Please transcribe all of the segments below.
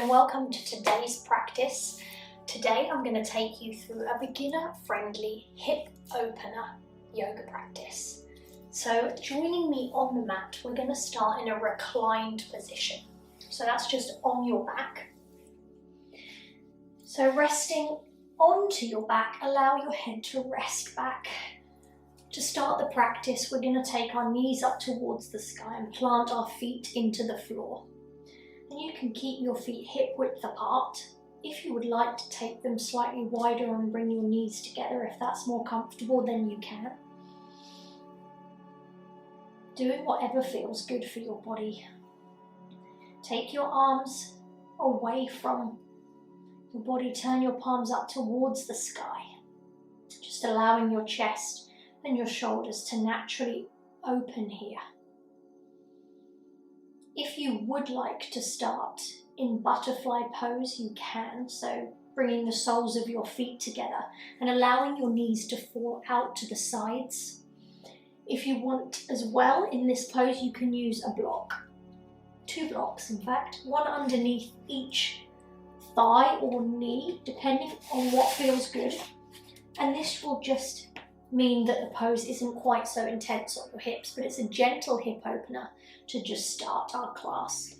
and welcome to today's practice. Today I'm going to take you through a beginner-friendly hip opener yoga practice. So joining me on the mat, we're going to start in a reclined position. So that's just on your back. So resting onto your back, allow your head to rest back. To start the practice, we're going to take our knees up towards the sky and plant our feet into the floor. And you can keep your feet hip width apart. If you would like to take them slightly wider and bring your knees together, if that's more comfortable, then you can. Doing whatever feels good for your body. Take your arms away from your body, turn your palms up towards the sky. Just allowing your chest and your shoulders to naturally open here. If you would like to start in butterfly pose, you can. So bringing the soles of your feet together and allowing your knees to fall out to the sides. If you want as well, in this pose, you can use a block. 2 blocks, in fact, one underneath each thigh or knee, depending on what feels good. And this will just mean that the pose isn't quite so intense on your hips, but it's a gentle hip opener to just start our class.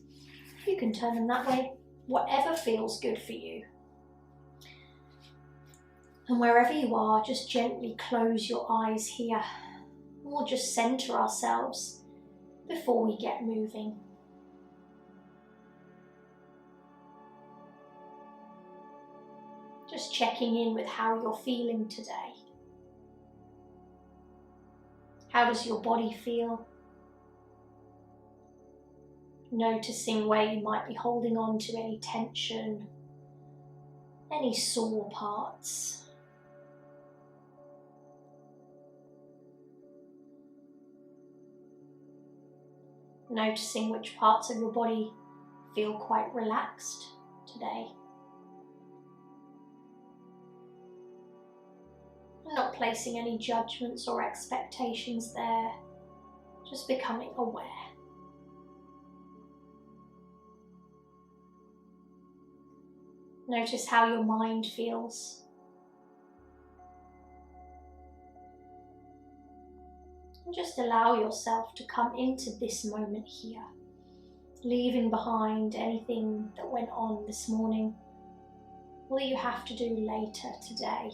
You can turn them that way, whatever feels good for you. And wherever you are, just gently close your eyes here. We'll just center ourselves before we get moving. Just checking in with how you're feeling today. How does your body feel? Noticing where you might be holding on to any tension, any sore parts. Noticing which parts of your body feel quite relaxed today. Not placing any judgments or expectations there, just becoming aware. Notice how your mind feels. And just allow yourself to come into this moment here, leaving behind anything that went on this morning or that you have to do later today.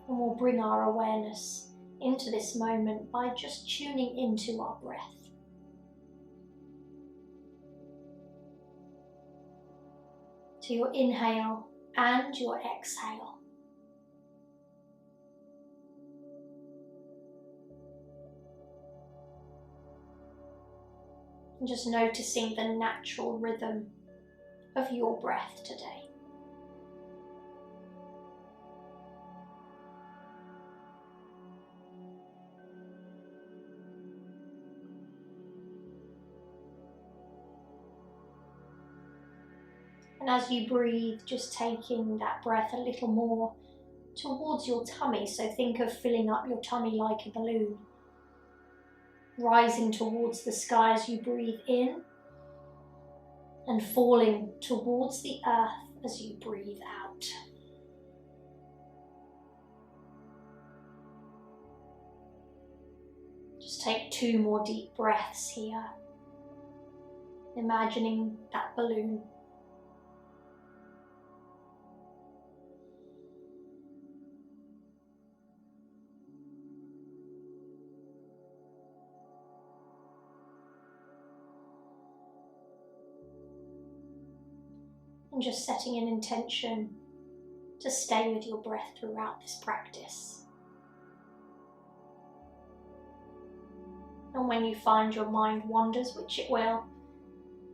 And we'll bring our awareness into this moment by just tuning into our breath. To your inhale and your exhale. And just noticing the natural rhythm of your breath today. And as you breathe, just taking that breath a little more towards your tummy. So think of filling up your tummy like a balloon. Rising towards the sky as you breathe in and falling towards the earth as you breathe out. Just take 2 more deep breaths here, imagining that balloon. And just setting an intention to stay with your breath throughout this practice. And when you find your mind wanders, which it will,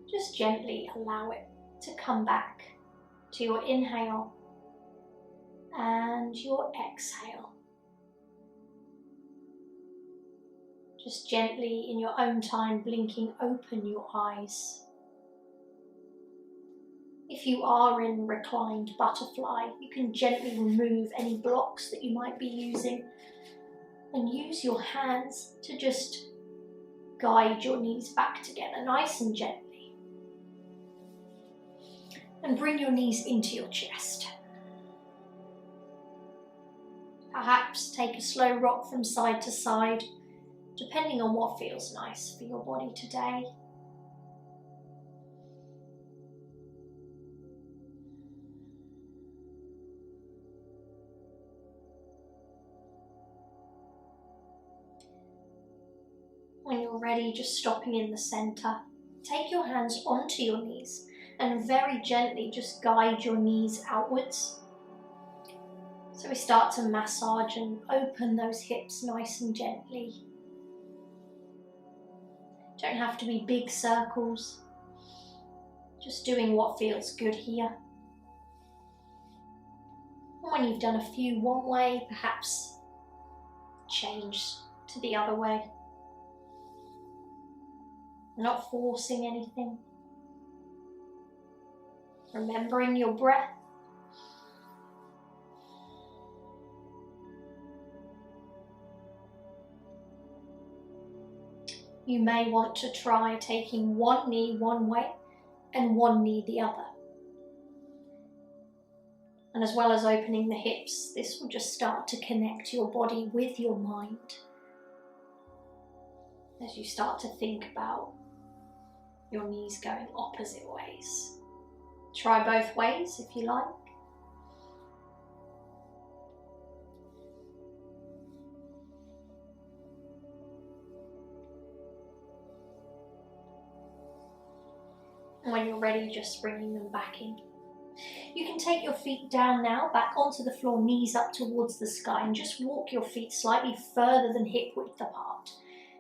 just gently allow it to come back to your inhale and your exhale. Just gently, in your own time, blinking open your eyes. If you are in reclined butterfly, you can gently remove any blocks that you might be using and use your hands to just guide your knees back together nice and gently. And bring your knees into your chest. Perhaps take a slow rock from side to side, depending on what feels nice for your body today. When you're ready, just stopping in the center, take your hands onto your knees and very gently just guide your knees outwards. So we start to massage and open those hips nice and gently. Don't have to be big circles, just doing what feels good here. And when you've done a few one way, perhaps change to the other way. Not forcing anything. Remembering your breath. You may want to try taking one knee one way and one knee the other. And as well as opening the hips, this will just start to connect your body with your mind as you start to think about your knees going opposite ways. Try both ways if you like. And when you're ready, just bringing them back in. You can take your feet down now, back onto the floor, knees up towards the sky, and just walk your feet slightly further than hip width apart.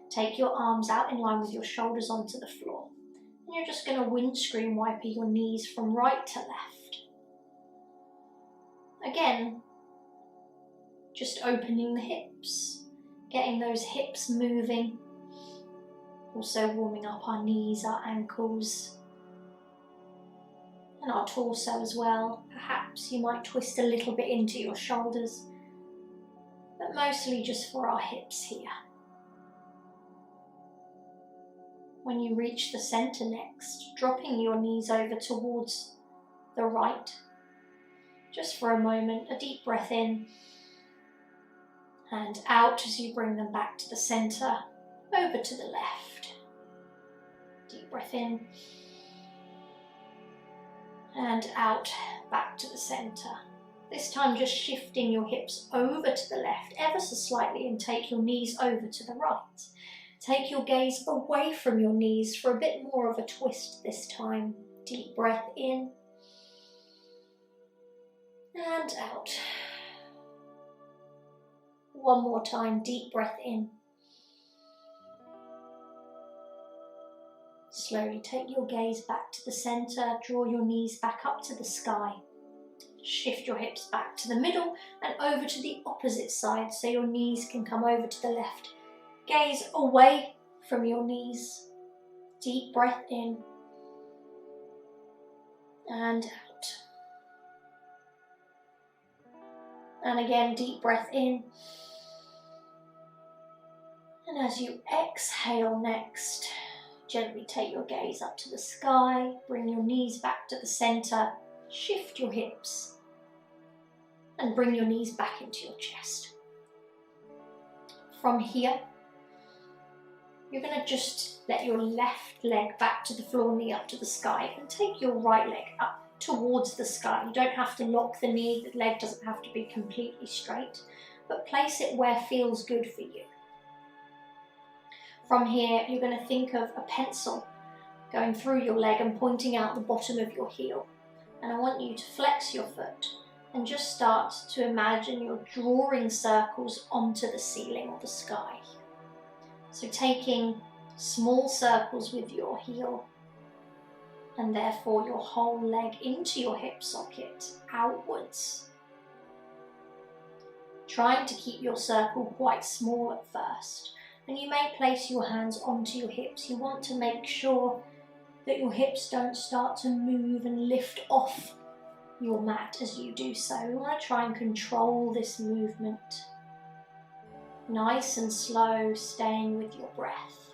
Take your arms out in line with your shoulders onto the floor. And you're just going to windscreen wiper your knees from right to left. Again, just opening the hips, getting those hips moving. Also warming up our knees, our ankles, and our torso as well. Perhaps you might twist a little bit into your shoulders, but mostly just for our hips here. When you reach the center next, dropping your knees over towards the right. Just for a moment, a deep breath in and out as you bring them back to the center, over to the left. Deep breath in and out, back to the center. This time just shifting your hips over to the left ever so slightly and take your knees over to the right. Take your gaze away from your knees for a bit more of a twist this time. Deep breath in and out. One more time, deep breath in. Slowly take your gaze back to the center, draw your knees back up to the sky. Shift your hips back to the middle and over to the opposite side so your knees can come over to the left. Gaze away from your knees. Deep breath in and out. And again, deep breath in. And as you exhale next, gently take your gaze up to the sky, bring your knees back to the center, shift your hips, and bring your knees back into your chest. From here, you're going to just let your left leg back to the floor, knee up to the sky, and take your right leg up towards the sky. You don't have to lock the knee, the leg doesn't have to be completely straight, but place it where feels good for you. From here, you're going to think of a pencil going through your leg and pointing out the bottom of your heel. And I want you to flex your foot and just start to imagine you're drawing circles onto the ceiling or the sky. So taking small circles with your heel and therefore your whole leg into your hip socket, outwards. Trying to keep your circle quite small at first. And you may place your hands onto your hips. You want to make sure that your hips don't start to move and lift off your mat as you do so. You want to try and control this movement. Nice and slow, staying with your breath.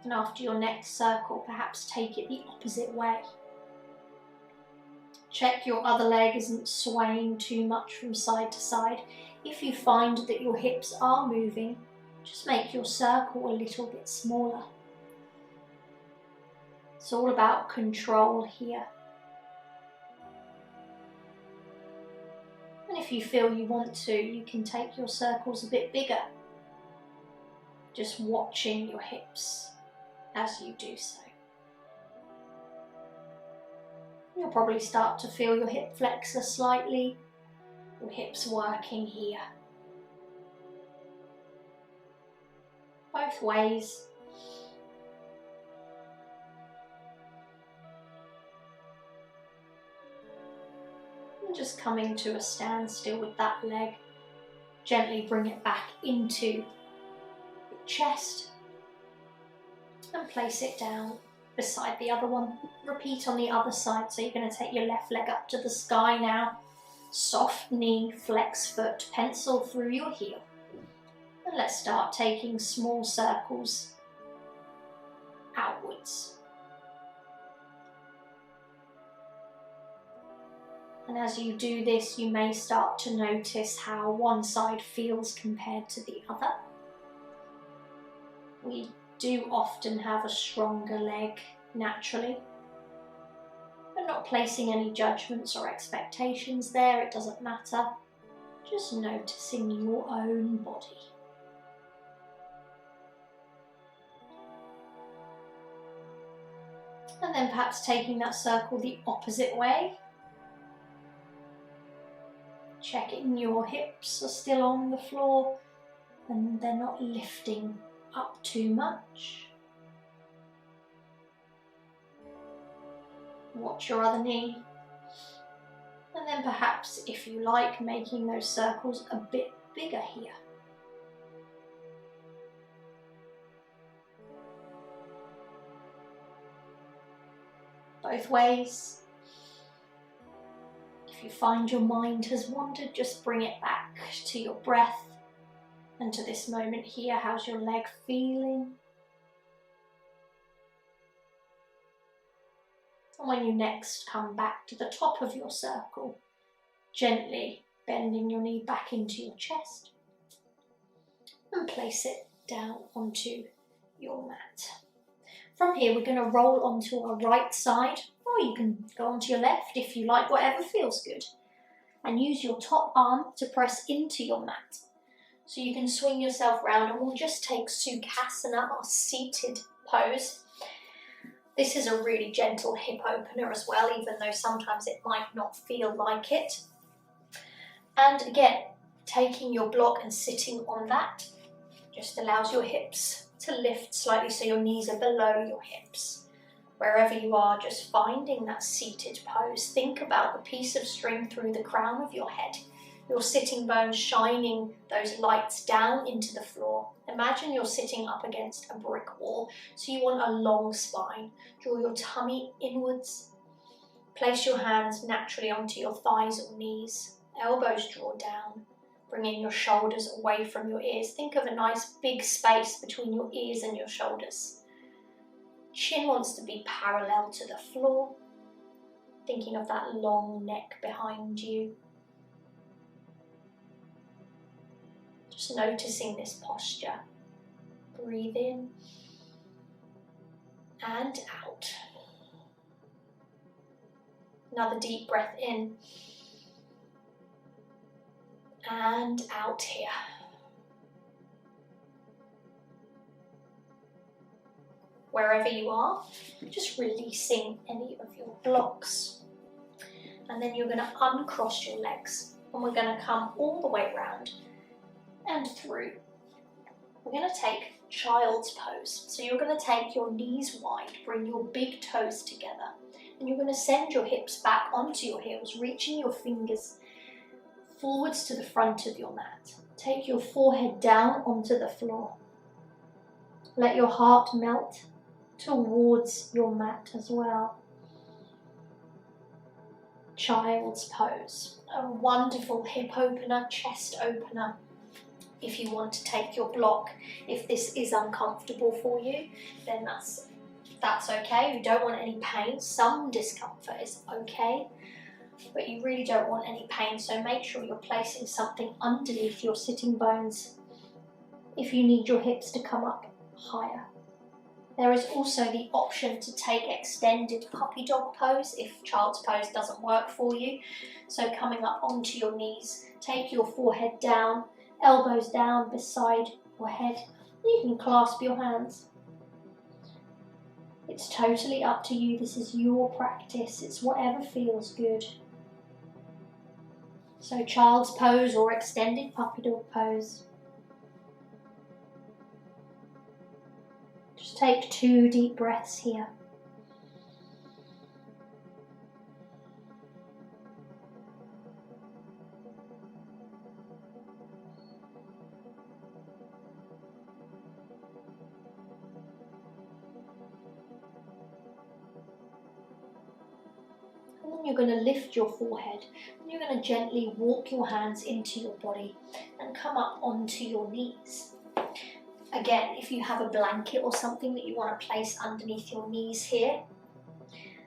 And after your next circle, perhaps take it the opposite way. Check your other leg isn't swaying too much from side to side. If you find that your hips are moving, just make your circle a little bit smaller. It's all about control here. And if you feel you want to, you can take your circles a bit bigger. Just watching your hips as you do so. You'll probably start to feel your hip flexor slightly, your hips working here. Both ways. And just coming to a standstill with that leg. Gently bring it back into your chest and place it down beside the other one. Repeat on the other side. So you're going to take your left leg up to the sky now. Soft knee, flex foot, pencil through your heel. And let's start taking small circles outwards. And as you do this, you may start to notice how one side feels compared to the other. We do often have a stronger leg naturally, but not placing any judgments or expectations there, it doesn't matter. Just noticing your own body. And then perhaps taking that circle the opposite way. Checking your hips are still on the floor and they're not lifting up too much. Watch your other knee. And then perhaps, if you like, making those circles a bit bigger here. Both ways. If you find your mind has wandered, just bring it back to your breath and to this moment here. How's your leg feeling? And when you next come back to the top of your circle, gently bending your knee back into your chest and place it down onto your mat. From here, we're going to roll onto our right side, or you can go onto your left if you like, whatever feels good. And use your top arm to press into your mat. So you can swing yourself round, and we'll just take Sukhasana, our seated pose. This is a really gentle hip opener as well, even though sometimes it might not feel like it. And again, taking your block and sitting on that just allows your hips to lift slightly so your knees are below your hips. Wherever you are, just finding that seated pose. Think about the piece of string through the crown of your head. Your sitting bones shining those lights down into the floor. Imagine you're sitting up against a brick wall, so you want a long spine. Draw your tummy inwards. Place your hands naturally onto your thighs or knees. Elbows draw down. Bringing your shoulders away from your ears. Think of a nice big space between your ears and your shoulders. Chin wants to be parallel to the floor. Thinking of that long neck behind you. Just noticing this posture. Breathe in and out. Another deep breath in and out here. Wherever you are, just releasing any of your blocks. And then you're going to uncross your legs, and we're going to come all the way around and through. We're going to take child's pose. So you're going to take your knees wide, bring your big toes together, and you're going to send your hips back onto your heels, reaching your fingers forwards to the front of your mat. Take your forehead down onto the floor. Let your heart melt towards your mat as well. Child's pose. A wonderful hip opener, chest opener. If you want to take your block, if this is uncomfortable for you, then that's okay. You don't want any pain. Some discomfort is okay, but you really don't want any pain, so make sure you're placing something underneath your sitting bones if you need your hips to come up higher. There is also the option to take extended puppy dog pose if child's pose doesn't work for you. So coming up onto your knees, take your forehead down, elbows down beside your head. You can clasp your hands. It's totally up to you. This is your practice. It's whatever feels good. So child's pose or extended puppy dog pose. Just take 2 deep breaths here. And then you're going to lift your forehead and you're going to gently walk your hands into your body and come up onto your knees. Again, if you have a blanket or something that you want to place underneath your knees here,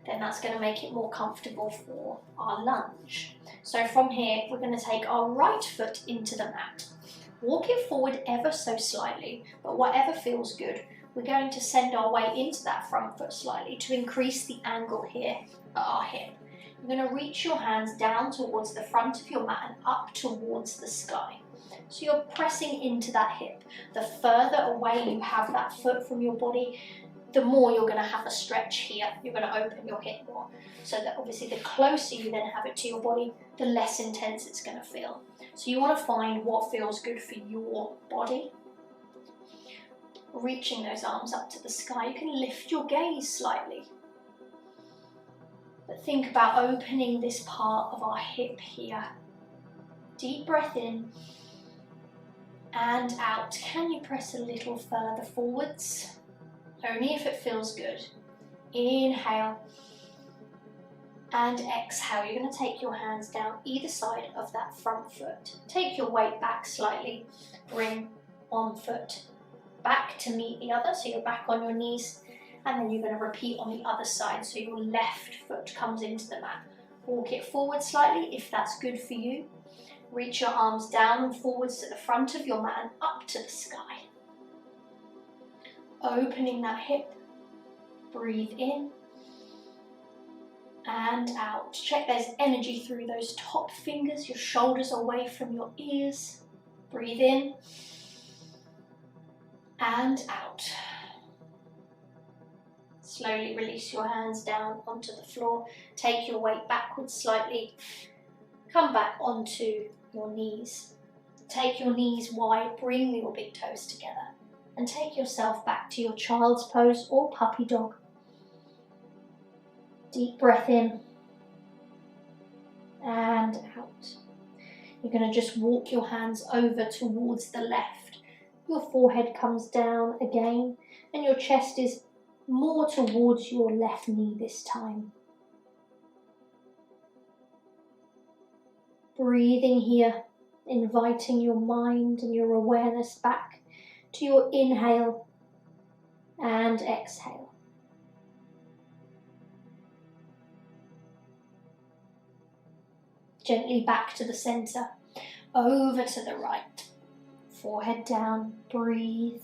then that's going to make it more comfortable for our lunge. So from here, we're going to take our right foot into the mat. Walk it forward ever so slightly, but whatever feels good. We're going to send our weight into that front foot slightly to increase the angle here at our hip. You're going to reach your hands down towards the front of your mat and up towards the sky. So you're pressing into that hip. The further away you have that foot from your body, the more you're going to have a stretch here. You're going to open your hip more. So that obviously the closer you then have it to your body, the less intense it's going to feel. So you want to find what feels good for your body. Reaching those arms up to the sky, you can lift your gaze slightly. But think about opening this part of our hip here. Deep breath in. And out. Can you press a little further forwards? Only if it feels good. Inhale and exhale. You're going to take your hands down either side of that front foot. Take your weight back slightly. Bring one foot back to meet the other, so you're back on your knees, and then you're going to repeat on the other side, so your left foot comes into the mat. Walk it forward slightly if that's good for you. Reach your arms down and forwards to the front of your mat and up to the sky. Opening that hip. Breathe in and out. Check there's energy through those top fingers, your shoulders away from your ears. Breathe in and out. Slowly release your hands down onto the floor. Take your weight backwards slightly. Come back onto your knees. Take your knees wide, bring your big toes together, and take yourself back to your child's pose or puppy dog. Deep breath in and out. You're going to just walk your hands over towards the left. Your forehead comes down again, and your chest is more towards your left knee this time. Breathing here, inviting your mind and your awareness back to your inhale and exhale. Gently back to the center, over to the right. Forehead down, breathe.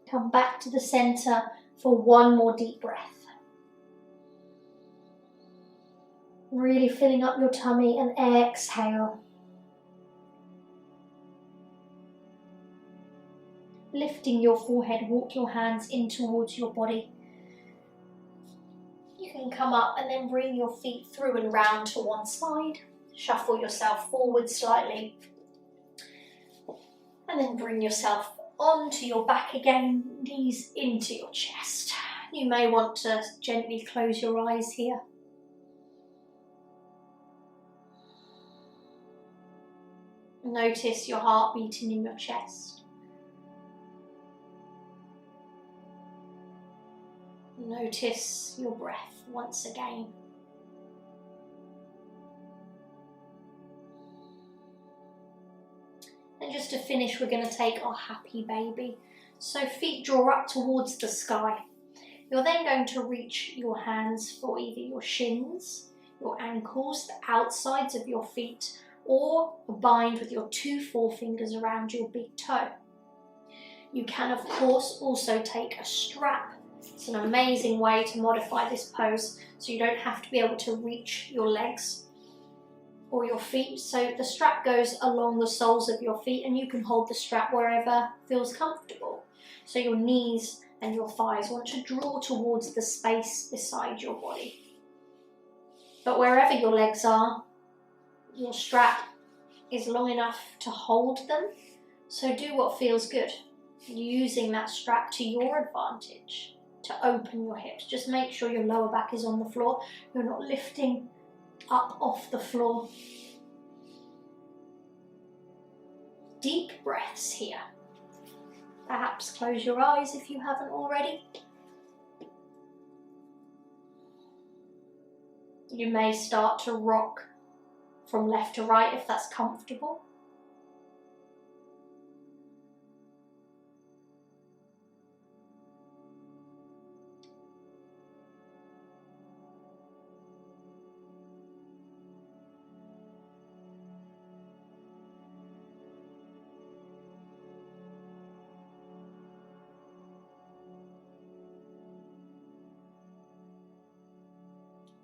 Come back to the center for one more deep breath. Really filling up your tummy and exhale. Lifting your forehead, walk your hands in towards your body. You can come up and then bring your feet through and round to one side. Shuffle yourself forward slightly. And then bring yourself onto your back again, knees into your chest. You may want to gently close your eyes here. Notice your heart beating in your chest. Notice your breath once again. And just to finish, we're going to take our happy baby. So feet draw up towards the sky. You're then going to reach your hands for either your shins, your ankles, the outsides of your feet, or bind with your 2 forefingers around your big toe. You can, of course, also take a strap. It's an amazing way to modify this pose, so you don't have to be able to reach your legs or your feet. So the strap goes along the soles of your feet, and you can hold the strap wherever feels comfortable. So your knees and your thighs want to draw towards the space beside your body. But wherever your legs are, your strap is long enough to hold them. So do what feels good, using that strap to your advantage to open your hips. Just make sure your lower back is on the floor. You're not lifting up off the floor. Deep breaths here. Perhaps close your eyes if you haven't already. You may start to rock from left to right if that's comfortable.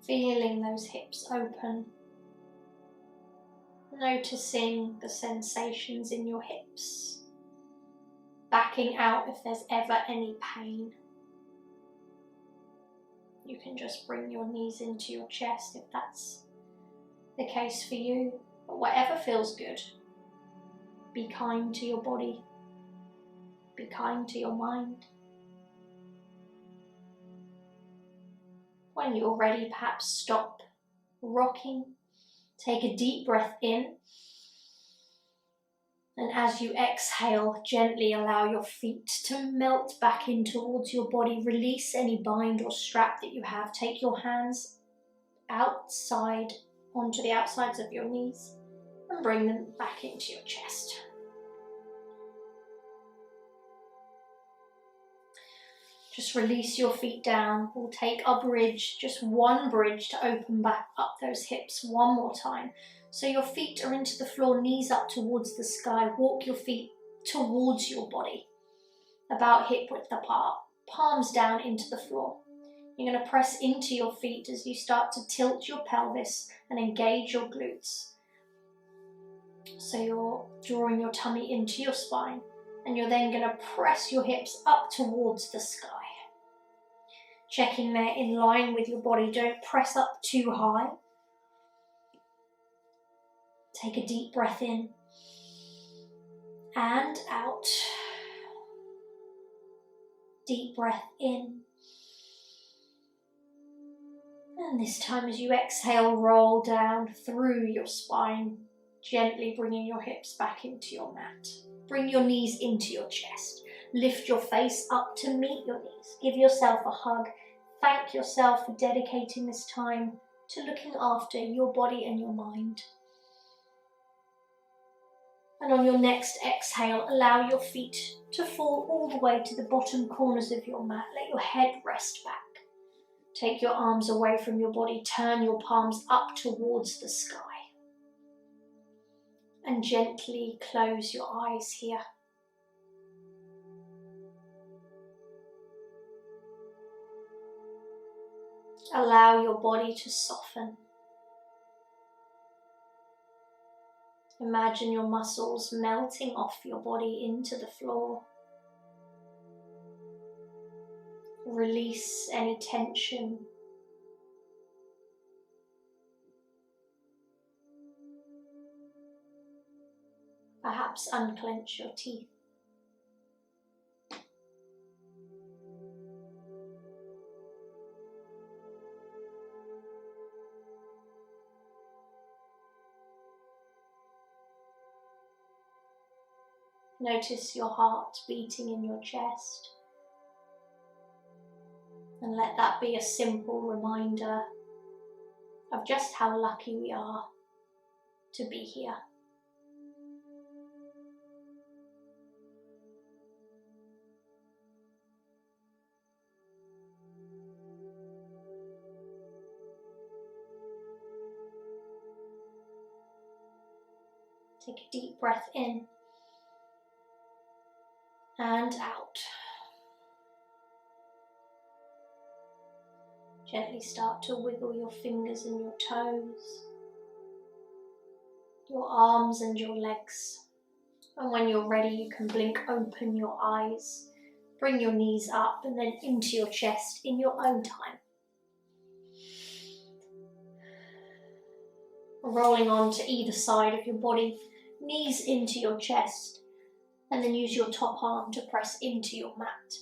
Feeling those hips open, noticing the sensations in your hips, backing out if there's ever any pain. You can just bring your knees into your chest if that's the case for you, but whatever feels good. Be kind to your body, be kind to your mind. When you're ready, perhaps stop rocking, take a deep breath in, and as you exhale, gently allow your feet to melt back in towards your body. Release any bind or strap that you have. Take your hands outside onto the outsides of your knees and bring them back into your chest. Just release your feet down. We'll take a bridge, just one bridge to open back up those hips one more time. So your feet are into the floor, knees up towards the sky. Walk your feet towards your body, about hip width apart, palms down into the floor. You're going to press into your feet as you start to tilt your pelvis and engage your glutes. So you're drawing your tummy into your spine, and you're then going to press your hips up towards the sky. Checking they're in line with your body. Don't press up too high. Take a deep breath in and out. Deep breath in. And this time as you exhale, roll down through your spine, gently bringing your hips back into your mat. Bring your knees into your chest. Lift your face up to meet your knees. Give yourself a hug. Thank yourself for dedicating this time to looking after your body and your mind. And on your next exhale, allow your feet to fall all the way to the bottom corners of your mat. Let your head rest back. Take your arms away from your body. Turn your palms up towards the sky. And gently close your eyes here. Allow your body to soften. Imagine your muscles melting off your body into the floor. Release any tension. Perhaps unclench your teeth. Notice your heart beating in your chest. And let that be a simple reminder of just how lucky we are to be here. Take a deep breath in and out. Gently start to wiggle your fingers and your toes, your arms and your legs. And when you're ready, you can blink open your eyes, bring your knees up and then into your chest in your own time. Rolling on to either side of your body, knees into your chest, and then use your top arm to press into your mat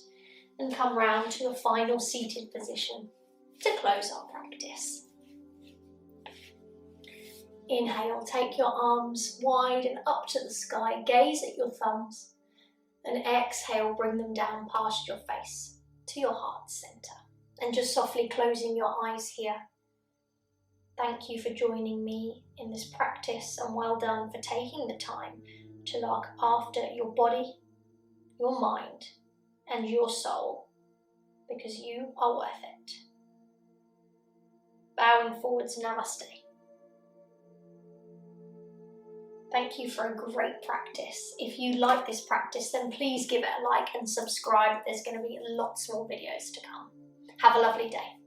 and come round to a final seated position to close our practice. Inhale, take your arms wide and up to the sky, gaze at your thumbs, and exhale, bring them down past your face to your heart centre. And just softly closing your eyes here. Thank you for joining me in this practice, and well done for taking the time to look after your body, your mind, and your soul, because you are worth it. Bowing forwards, namaste. Thank you for a great practice. If you like this practice, then please give it a like and subscribe. There's going to be lots more videos to come. Have a lovely day.